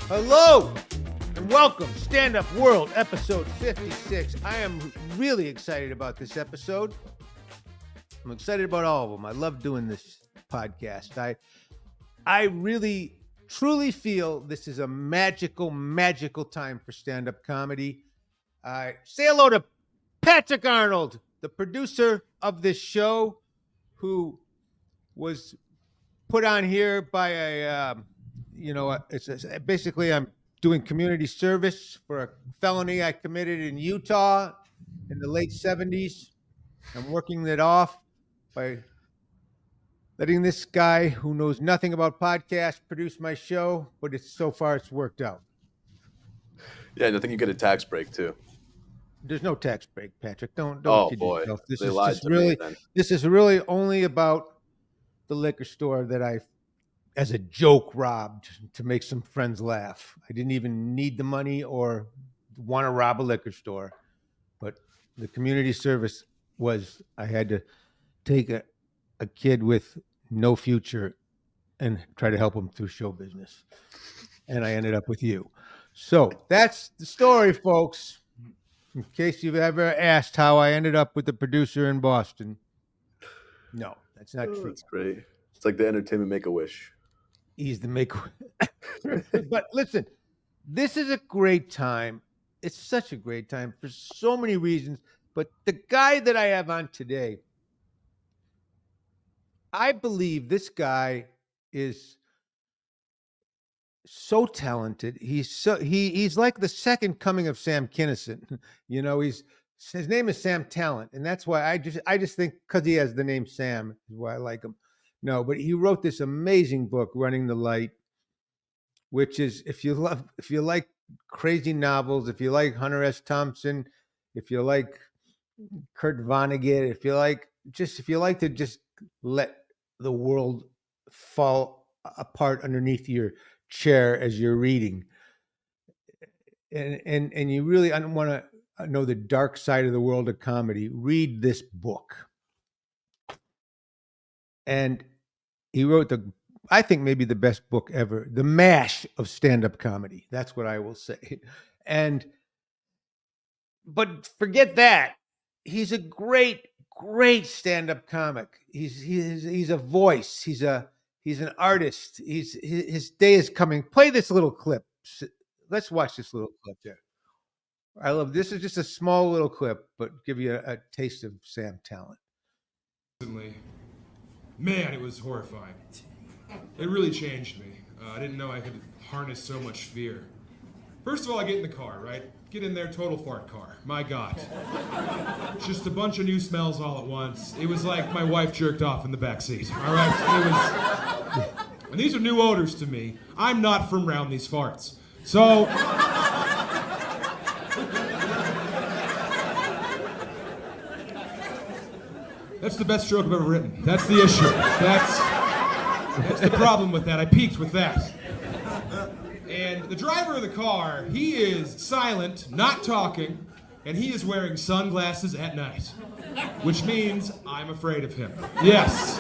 Hello and welcome, Stand Up World, episode 56. I am really excited about this episode. I'm excited about all of them. I love doing this podcast. I really, truly feel this is a magical time for stand-up comedy. Say hello to Patrick Arnold, the producer of this show, who was put on here by basically I'm doing community service for a felony I committed in Utah in the late 70s. I'm working it off by letting this guy who knows nothing about podcasts produce my show, but so far it's worked out. Yeah, and I think you get a tax break too. There's no tax break, Patrick. Don't kid yourself. This is really only about the liquor store that I, as a joke, robbed to make some friends laugh. I didn't even need the money or want to rob a liquor store, but the community service was I had to take a kid with no future and try to help him through show business. And I ended up with you. So that's the story, folks. In case you've ever asked how I ended up with the producer in Boston. No, that's not true. That's great. It's like the entertainment Make-A-Wish. He's the But listen, this is a great time. It's such a great time for so many reasons. But the guy that I have on today, I believe this guy is so talented. He's like the second coming of Sam Kinison. You know, his name is Sam Tallent, and that's why I just think because he has the name Sam is why I like him. No, but he wrote this amazing book, Running the Light, which is if you like crazy novels, if you like Hunter S. Thompson, if you like Kurt Vonnegut, if you like to just let the world fall apart underneath your chair as you're reading, and you really want to know the dark side of the world of comedy, read this book. And he wrote I think maybe the best book ever, The Mash of stand-up comedy. That's what I will say. But forget that. He's a great stand-up comic. He's a voice. He's an artist. His day is coming. Play this little clip. Let's watch this little clip there. I love this. Is just a small little clip, but give you a taste of Sam Tallent. Man, it was horrifying. It really changed me. I didn't know I could harness so much fear. First of all, I get in the car, right? Get in there, total fart car. My God. Just a bunch of new smells all at once. It was like my wife jerked off in the back seat. All right? And these are new odors to me. I'm not from around these farts. So... That's the best joke I've ever written. That's the issue. That's the problem with that. I peaked with that. And the driver of the car, he is silent, not talking, and he is wearing sunglasses at night, which means I'm afraid of him. Yes,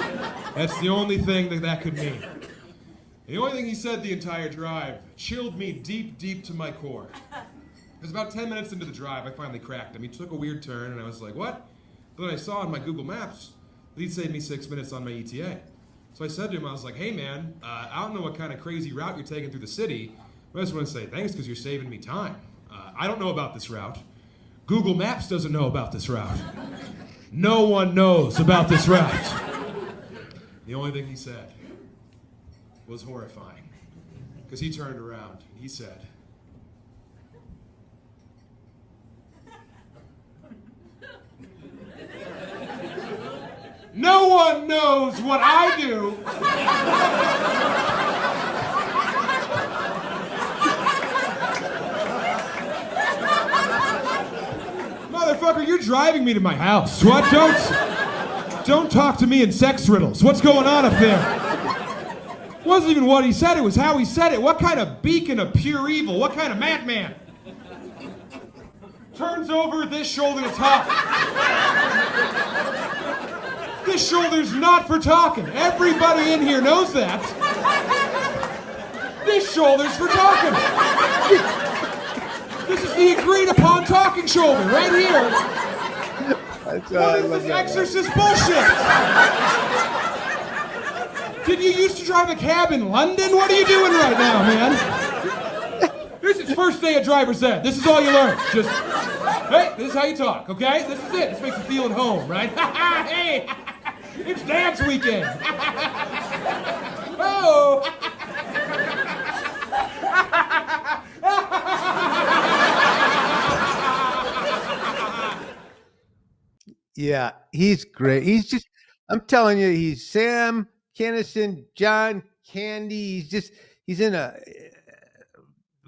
that's the only thing that could mean. The only thing he said the entire drive chilled me deep to my core. It was about 10 minutes into the drive, I finally cracked him. He took a weird turn, and I was like, what? But then I saw on my Google Maps that he'd saved me 6 minutes on my ETA. So I said to him, I was like, hey man, I don't know what kind of crazy route you're taking through the city, but I just want to say thanks because you're saving me time. I don't know about this route. Google Maps doesn't know about this route. No one knows about this route. The only thing he said was horrifying because he turned around and he said, no one knows what I do. Motherfucker, you're driving me to my house. What? Don't talk to me in sex riddles. What's going on up there? It wasn't even what he said, it was how he said it. What kind of beacon of pure evil? What kind of madman? Turns over this shoulder to talk. This shoulder's not for talking. Everybody in here knows that. This shoulder's for talking. This is the agreed upon talking shoulder right here. What is this exorcist bullshit? Did you used to drive a cab in London? What are you doing right now, man? This is first day of driver's ed. This is all you learn. Just, hey, this is how you talk, okay? This is it. This makes you feel at home, right? Hey, it's dance weekend. Oh. Yeah, he's great. He's just, I'm telling you, he's Sam Kinison, John Candy. He's in a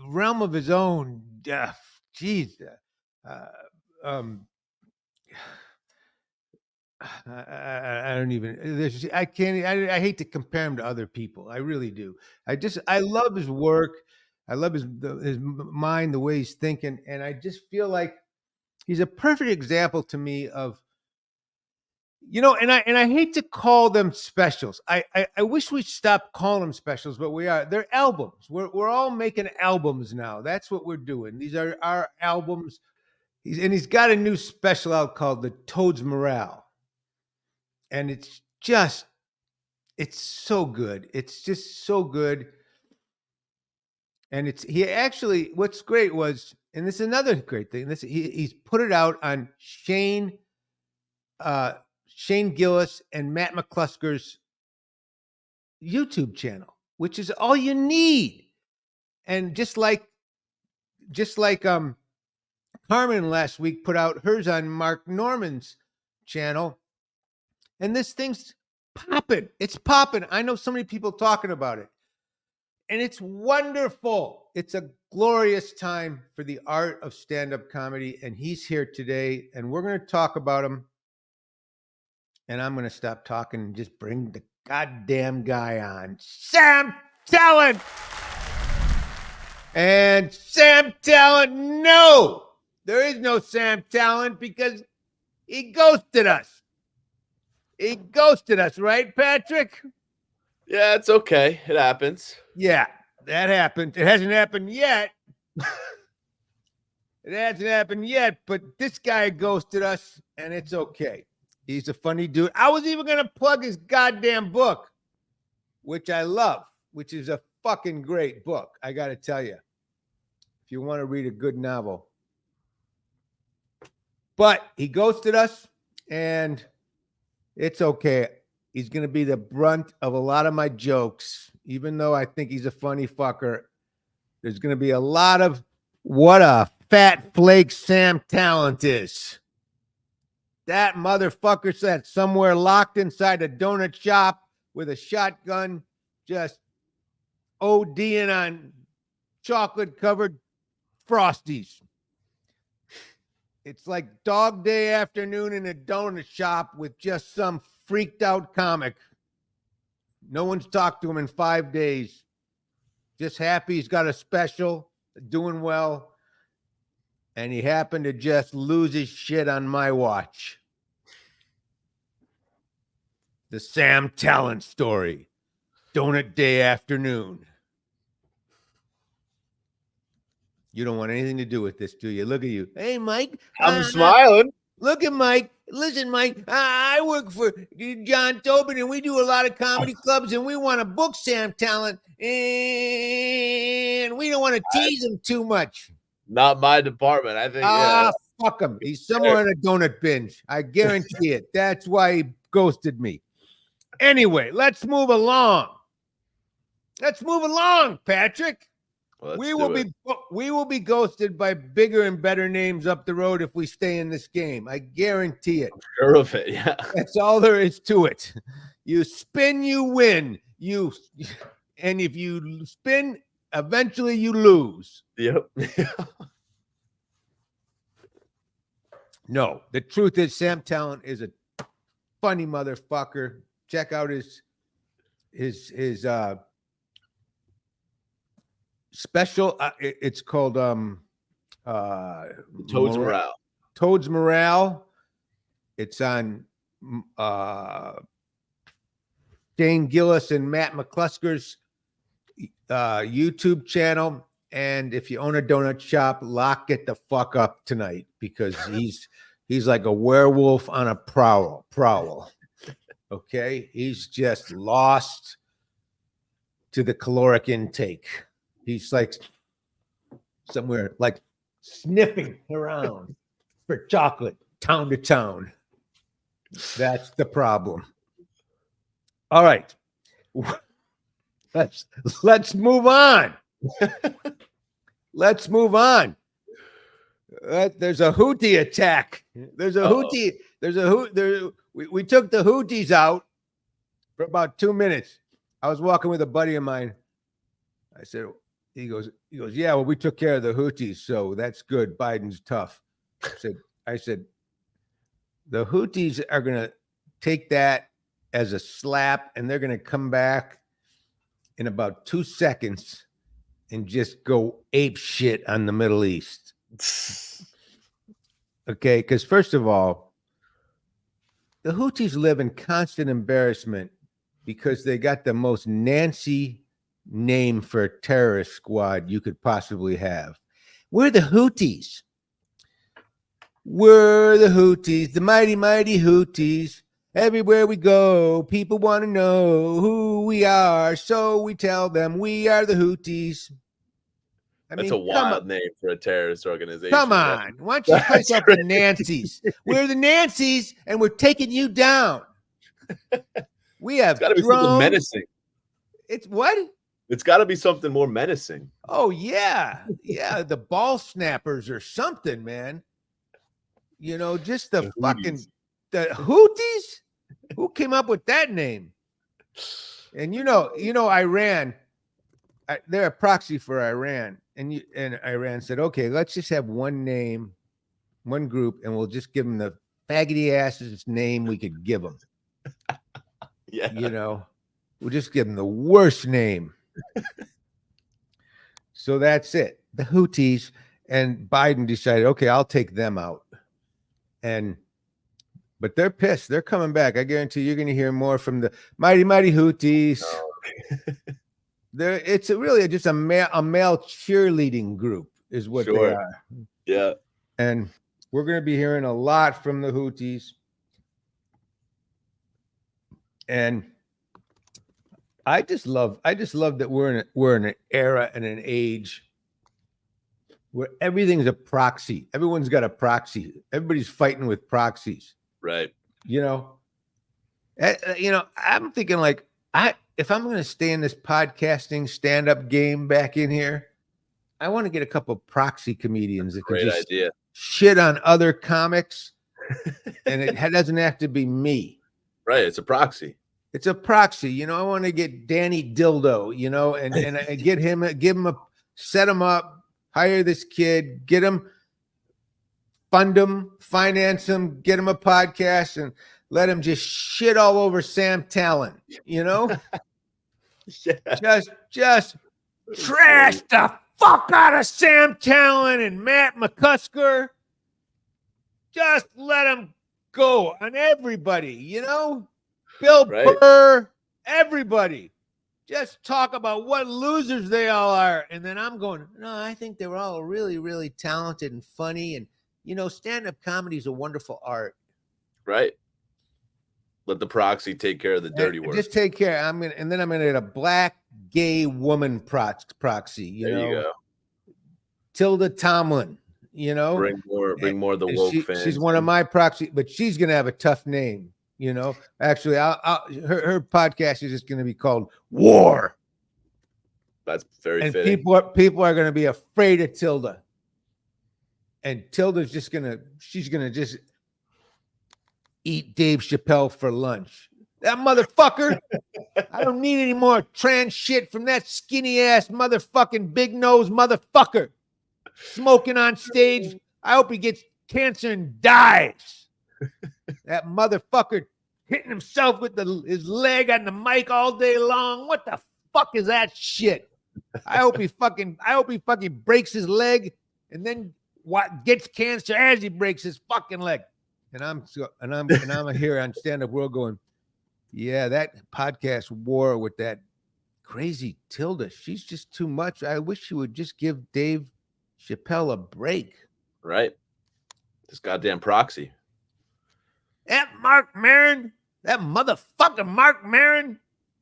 realm of his own. Jeez. I don't even, I can't, I hate to compare him to other people. I really do. I love his work. I love his mind, the way he's thinking. And I just feel like he's a perfect example to me of, and I hate to call them specials. I wish we'd stop calling them specials, but we are. They're albums. We're all making albums now. That's what we're doing. These are our albums. He's got a new special out called The Toad's Morale. And it's so good. It's just so good. And what's great was, and this is another great thing. He's put it out on Shane Gillis and Matt McClusker's YouTube channel, which is all you need. And just like Carmen last week put out hers on Mark Norman's channel, and this thing's popping. It's popping. I know so many people talking about it, and it's wonderful. It's a glorious time for the art of stand-up comedy, and he's here today, and we're going to talk about him. And I'm going to stop talking and just bring the goddamn guy on. Sam Tallent! And Sam Tallent, no! There is no Sam Tallent because he ghosted us. He ghosted us, right, Patrick? Yeah, it's okay. It happens. Yeah, that happened. It hasn't happened yet. It hasn't happened yet, but this guy ghosted us, and it's okay. He's a funny dude. I was even going to plug his goddamn book, which I love, which is a fucking great book. I got to tell you, if you want to read a good novel. But he ghosted us, and it's okay. He's going to be the brunt of a lot of my jokes, even though I think he's a funny fucker. There's going to be a lot of what a fat flake Sam Tallent is. That motherfucker sat somewhere locked inside a donut shop with a shotgun, just ODing on chocolate-covered Frosties. It's like Dog Day afternoon in a donut shop with just some freaked-out comic. No one's talked to him in 5 days. Just happy he's got a special, doing well. And he happened to just lose his shit on my watch. The Sam Tallent story. Donut Day afternoon. You don't want anything to do with this, do you? Look at you. Hey, Mike. I'm smiling. Look at Mike. Listen, Mike, I work for John Tobin, and we do a lot of comedy clubs, and we want to book Sam Tallent, and we don't want to tease him too much. Not my department. I think. Fuck him. He's somewhere in a donut binge. I guarantee it. That's why he ghosted me. Anyway, let's move along. Let's move along, Patrick. We will be ghosted by bigger and better names up the road if we stay in this game. I guarantee it. I'm sure of it. Yeah. That's all there is to it. You spin, you win. And if you spin, eventually you lose. Yep. No, the truth is Sam Tallent is a funny motherfucker. Check out his special. It's called Toad's Morale. Toad's Morale. It's on Shane Gillis and Matt McClusker's YouTube channel. And if you own a donut shop, lock it the fuck up tonight, because he's like a werewolf on a prowl. Okay, he's just lost to the caloric intake. He's like somewhere like sniffing around for chocolate, town to town. That's the problem. All right, let's move on. Let's move on. There's a Hootie attack. There's a Hootie. We took the Hoties out for about 2 minutes. I was walking with a buddy of mine. I said, he goes, yeah, well, we took care of the Hoties, so that's good. Biden's tough. I said, the Hoties are gonna take that as a slap, and they're gonna come back in about 2 seconds and just go ape shit on the Middle East. Okay, because first of all, the Hoties live in constant embarrassment because they got the most Nancy name for a terrorist squad you could possibly have. We're the Hoties. We're the Hoties, the mighty, mighty Hoties. Everywhere we go, people want to know who we are, so we tell them we are the Hoties. That's a wild name for a terrorist organization. Come on. Right? Why don't you place up the Nancys? We're the Nancys, and we're taking you down. We have got to be something menacing. It's what? It's got to be something more menacing. Oh, yeah. Yeah, the ball snappers or something, man. You know, just the fucking the Hoties? Who came up with that name? And you know, Iran, they're a proxy for Iran. And Iran said, okay, let's just have one name, one group, and we'll just give them the faggoty asses name we could give them. Yeah. You know, we'll just give them the worst name. So that's it. The Hoties. And Biden decided, okay, I'll take them out. But they're pissed. They're coming back. I guarantee you're going to hear more from the mighty, mighty Hoties. Oh. It's really just a male cheerleading group is what they are. Yeah. And we're going to be hearing a lot from the Hoties. And I just love that we're in an era and an age where everything's a proxy. Everyone's got a proxy. Everybody's fighting with proxies. Right. You know, I'm thinking like, if I'm going to stay in this podcasting stand-up game back in here, I want to get a couple proxy comedians that can just shit on other comics, and it doesn't have to be me. Right, it's a proxy. It's a proxy. You know, I want to get Danny Dildo, you know, and get him, set him up, hire this kid, get him, fund him, finance him, get him a podcast, and let him just shit all over Sam Tallent, you know? Yeah. Just trash the fuck out of Sam Tallent and Matt McCusker. Just let them go on everybody, you know? Bill Burr, everybody. Just talk about what losers they all are. And then I'm going, no, I think they're all really, really talented and funny. And, you know, stand-up comedy is a wonderful art. Right. Let the proxy take care of the dirty work. Just take care. I'm gonna get a black gay woman proxy. You go. Tilda Tomlin. You know, bring more of the woke fans. She's one of my proxy, but she's gonna have a tough name. You know, actually, her podcast is just gonna be called War. That's very fitting. People are gonna be afraid of Tilda, and Tilda's she's gonna just eat Dave Chappelle for lunch. That motherfucker. I don't need any more trans shit from that skinny ass motherfucking big nose motherfucker smoking on stage. I hope he gets cancer and dies. That motherfucker hitting himself with his leg on the mic all day long. What the fuck is that shit? I hope he fucking breaks his leg and then gets cancer as he breaks his fucking leg. And I'm here on Stand Up World going, yeah, that podcast war with that crazy Tilda. She's just too much. I wish she would just give Dave Chappelle a break. Right. This goddamn Proxy. That Mark Maron, that motherfucker Mark Maron,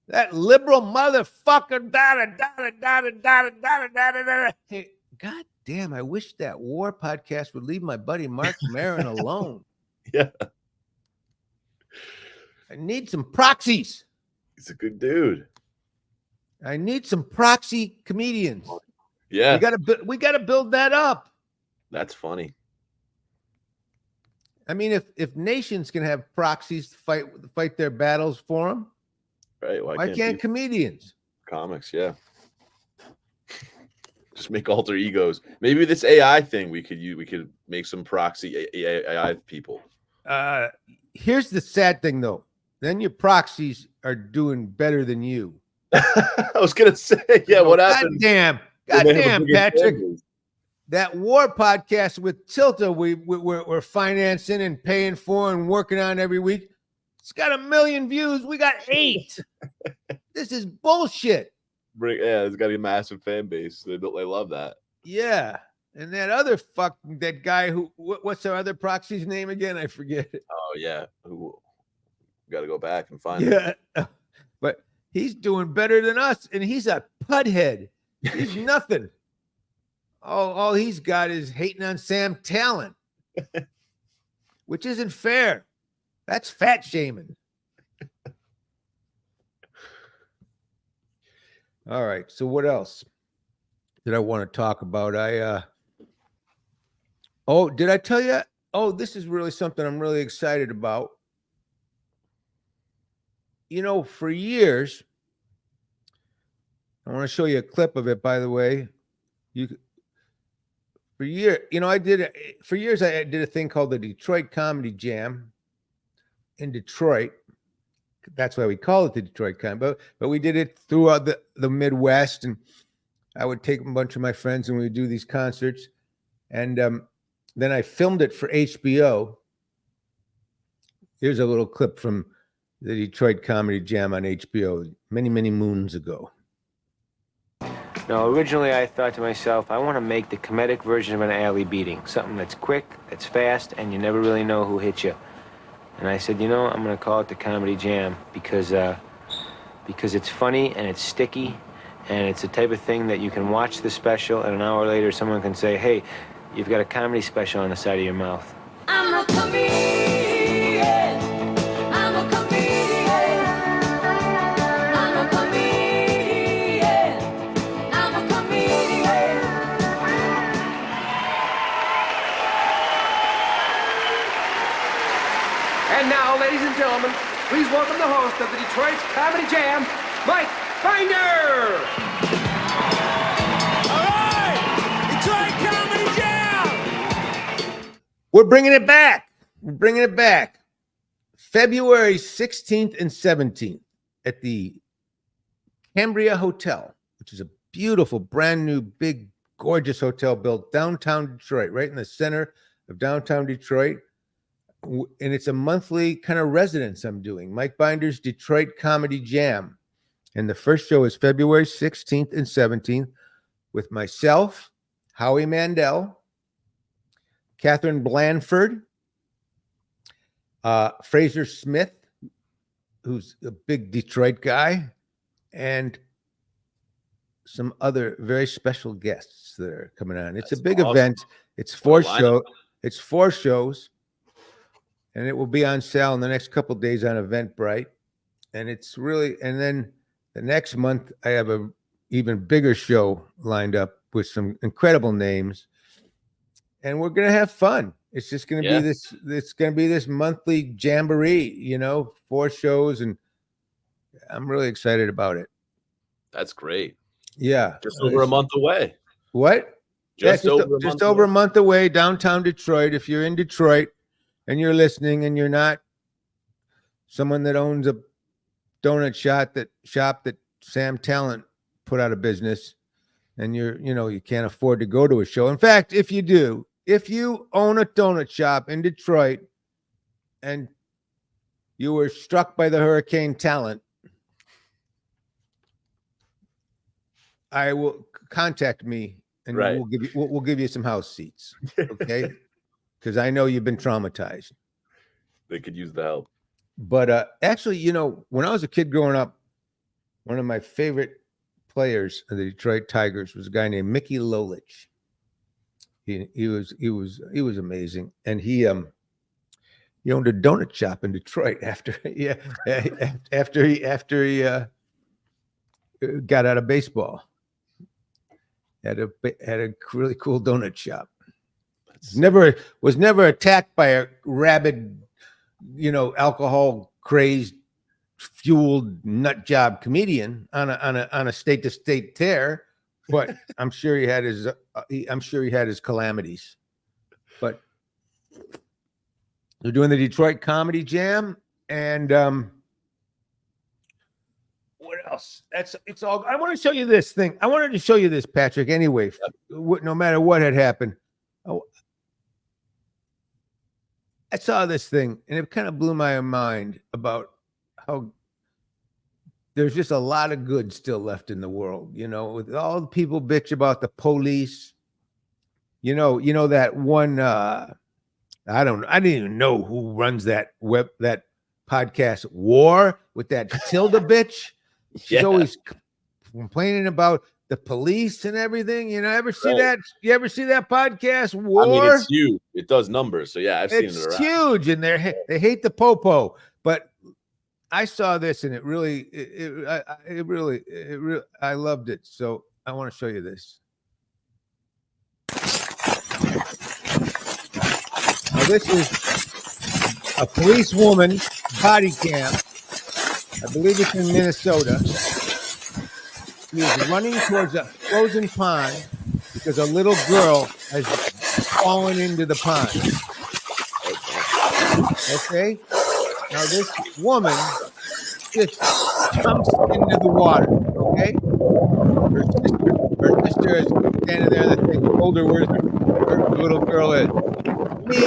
that liberal motherfucker. Hey, goddamn! I wish that war podcast would leave my buddy Mark Maron alone. Yeah. I need some proxies. He's a good dude. I need some proxy comedians. Yeah. We gotta build that up. That's funny. I mean, if nations can have proxies to fight their battles for them, right? Why can't comedians? Comics, yeah. Just make alter egos. Maybe this AI thing we could make some proxy AI people. Here's the sad thing, though. Then your proxies are doing better than you. I was gonna say, yeah. What happened? Goddamn, Patrick. That war podcast with Tilda we're financing and paying for and working on every week. It's got 1 million views. We got 8. This is bullshit. Yeah, it's got a massive fan base. They love that. Yeah. And that other that guy what's our other proxy's name again? I forget it. Oh, yeah. Who got to go back and find it. But he's doing better than us, and he's a putthead. He's nothing. All he's got is hating on Sam Tallent, which isn't fair. That's fat shaming. All right. So what else did I want to talk about? Did I tell you? Oh, this is really something I'm really excited about. You know, for years, I want to show you a clip of it, by the way. For years, I did a thing called the Detroit Comedy Jam in Detroit. That's why we call it the Detroit Comedy. But we did it throughout the Midwest, and I would take a bunch of my friends and we would do these concerts. And then I filmed it for HBO. Here's a little clip from the Detroit Comedy Jam on HBO many, many moons ago. No, originally I thought to myself, I want to make the comedic version of an alley beating. Something that's quick, that's fast, and you never really know who hit you. And I said, I'm going to call it the Comedy Jam because it's funny and it's sticky, and it's the type of thing that you can watch the special and an hour later someone can say, hey, you've got a comedy special on the side of your mouth. I'm a comedian. I'm a comedian. I'm a comedian. I'm a comedian. And now, ladies and gentlemen, please welcome the host of the Detroit Comedy Jam, Mike Binder. All right, Detroit Comedy Jam. We're bringing it back. February 16th and 17th at the Cambria Hotel, which is a beautiful, brand new, big, gorgeous hotel built downtown Detroit, right in the center of downtown Detroit. And it's a monthly kind of residence I'm doing, Mike Binder's Detroit Comedy Jam. And the first show is February 16th and 17th with myself, Howie Mandel, Catherine Blanford, Fraser Smith, who's a big Detroit guy, and some other very special guests that are coming on. It's a big event. It's 4 shows. It's 4 shows, and it will be on sale in the next couple of days on Eventbrite. And it's really, and then the next month I have a even bigger show lined up with some incredible names, and we're gonna have fun. It's just gonna be this. It's gonna be this monthly jamboree. 4 shows, and I'm really excited about it. That's great. Yeah, just over a month away. What? Just over a month away, downtown Detroit. If you're in Detroit and you're listening, and you're not someone that owns a donut shop that Sam Tallent put out of business, and you can't afford to go to a show. In fact, if you own a donut shop in Detroit and you were struck by the Hurricane Talent, I will contact me, and we'll give you some house seats, okay? Because I know you've been traumatized. They could use the help. But actually, you know, when I was a kid growing up, one of my favorite players of the Detroit Tigers was a guy named Mickey Lolich. He was amazing, and he owned a donut shop in Detroit after he got out of baseball. Had a really cool donut shop. Was never attacked by a rabid, alcohol crazed, fueled nut job comedian on a state to state tear, but I'm sure he had his calamities. But they're doing the Detroit Comedy Jam, and what else? It's all. I want to show you this thing. I wanted to show you this, Patrick. Anyway, no matter what had happened, I saw this thing, and it kind of blew my mind about how there's just a lot of good still left in the world. With all the people bitch about the police. That one. I didn't even know who runs that podcast War with that Tilda bitch. She's always complaining about the police and everything. You ever see that? You ever see that podcast War? I mean, it's huge. It does numbers. So yeah, I've seen it around. It's huge, and they hate the popo. But I saw this, and it really, I loved it. So I want to show you this. Now, this is a policewoman body cam. I believe it's in Minnesota. She is running towards a frozen pond because a little girl has fallen into the pond. Okay? Now, this woman just jumps into the water. Okay? Her sister is standing there that they told her where her little girl is. Me,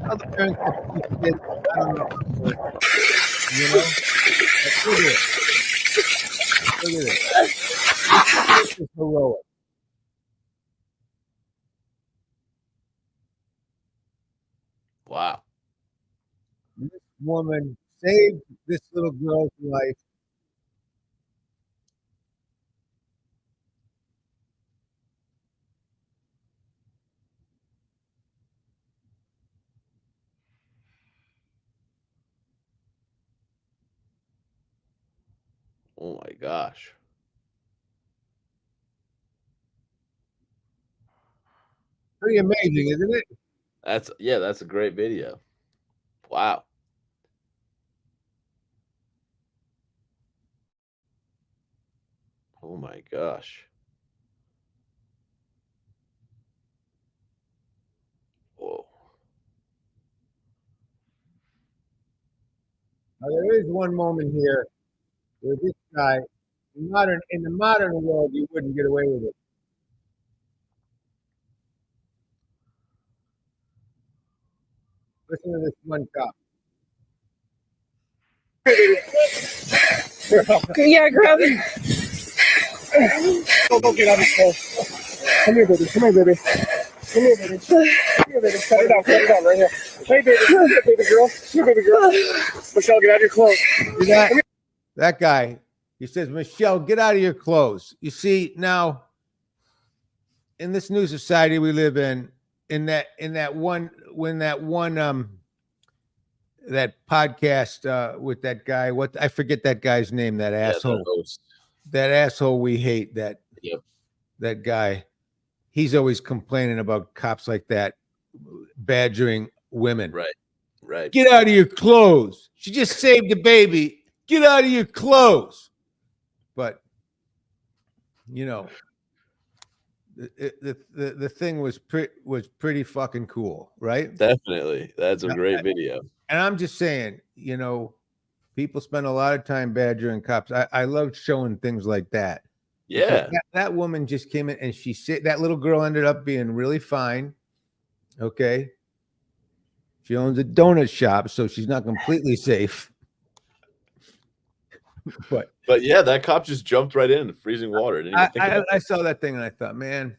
other parents, I don't know. Look at it. Look at it. This is heroic. Wow. This woman saved this little girl's life. Oh my gosh. Pretty amazing, isn't it? That's a great video. Wow. Oh my gosh. Whoa. Now, there is one moment here where this guy, in the modern world, you wouldn't get away with it. Listen to this one cop. Yeah, grab it. Don't get out of close. Come here, baby. Come here, baby. Come here, baby. Come here, baby. Cut it out right here. Hey, baby. Come here, baby girl. Come here, baby girl. Michelle, get out of your clothes. That guy, he says, Michelle, get out of your clothes. You see, now, in this new society we live in that podcast with that guy, I forget that guy's name, that asshole. That asshole we hate, that guy. He's always complaining about cops like that badgering women. Right. Get out of your clothes. She just saved a baby. Get out of your clothes. But the thing was pretty fucking cool, right? Definitely. That's a great video. And I'm just saying, people spend a lot of time badgering cops. I love showing things like that. Yeah. That woman just came in, and she said that little girl ended up being really fine. Okay. She owns a donut shop, so she's not completely safe. But yeah, that cop just jumped right in freezing water. Didn't even think about I saw that thing and I thought, man,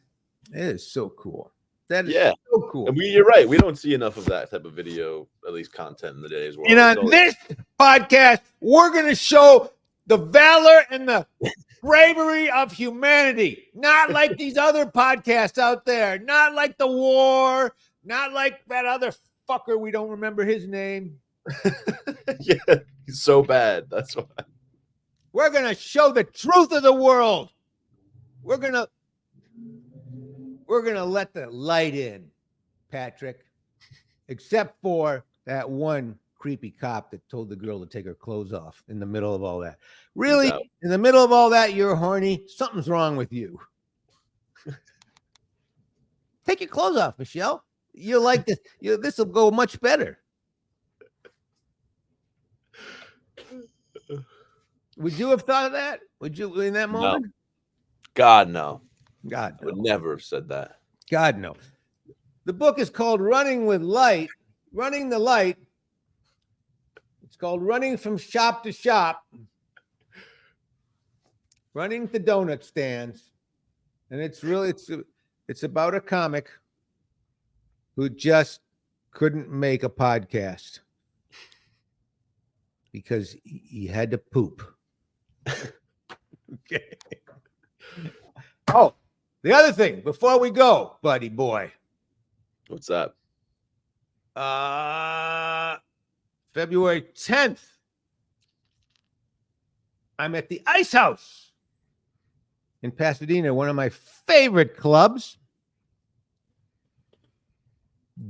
it is so cool. That is so cool. And you're right. We don't see enough of that type of video, at least content in the days. And on this podcast, we're going to show the valor and the bravery of humanity. Not like these other podcasts out there. Not like the war. Not like that other fucker. We don't remember his name. Yeah, he's so bad. That's why. We're going to show the truth of the world. We're going to let the light in, Patrick, except for that one creepy cop that told the girl to take her clothes off in the middle of all that. Really? In the middle of all that, you're horny? Something's wrong with you. Take your clothes off, Michelle. You'll like this. This will go much better. Would you have thought of that? Would you in that moment? No. God, no. God, no. I would never have said that. God, no. The book is called Running with Light, Running the Light. It's called Running from Shop to Shop, Running to Donut Stands. And it's about a comic who just couldn't make a podcast because he had to poop. Okay. Oh, the other thing before we go, buddy boy. What's that? February 10th. I'm at the Ice House in Pasadena, one of my favorite clubs.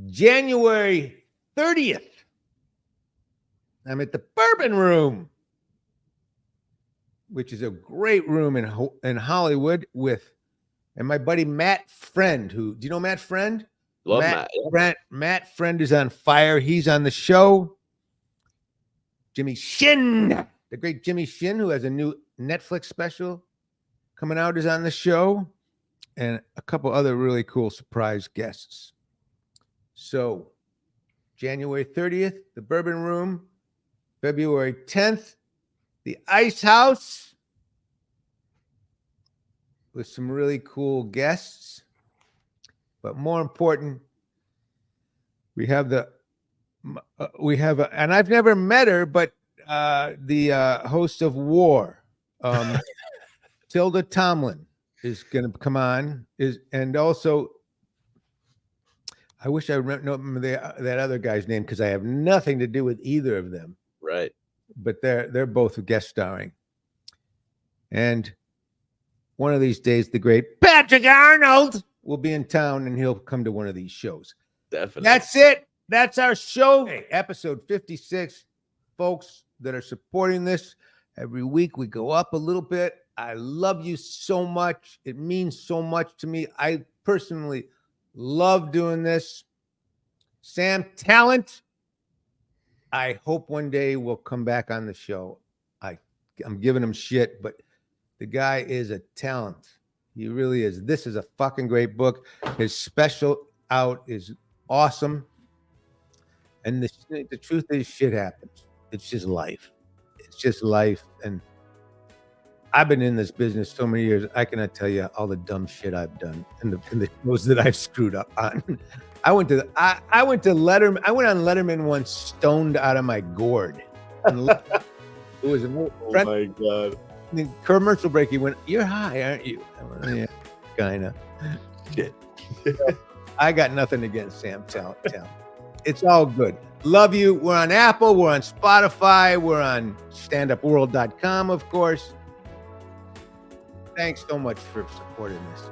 January 30th. I'm at the Bourbon Room, which is a great room in Hollywood and my buddy Matt Friend, do you know Matt Friend? Love Matt. Matt Friend is on fire. He's on the show. Jimmy Shin, the great Jimmy Shin, who has a new Netflix special coming out, is on the show, and a couple other really cool surprise guests. So January 30th, the Bourbon Room. February 10th, the Ice House with some really cool guests. But more important, we have and I've never met her, but the host of War, Tilda Tomlin, is going to come on. And also, I wish I remember that other guy's name because I have nothing to do with either of them. Right. But they're both guest starring. And one of these days, the great Patrick Arnold will be in town and he'll come to one of these shows. Definitely. That's it. That's our show. Hey, episode 56. Folks that are supporting this, every week we go up a little bit. I love you so much. It means so much to me. I personally love doing this. Sam Tallent, I hope one day will come back on the show. I'm giving him shit, but the guy is a talent. He really is. This is a fucking great book. His special out is awesome. And the truth is, shit happens. It's just life. It's just life. And I've been in this business so many years. I cannot tell you all the dumb shit I've done and the shows that I've screwed up on. I went to Letterman. I went on Letterman once, stoned out of my gourd. It was oh my God. The commercial break, he went, "You're high, aren't you?" I went, "Yeah, kind of." Shit. I got nothing against Sam Tallent. It's all good. Love you. We're on Apple. We're on Spotify. We're on standupworld.com, of course. Thanks so much for supporting this.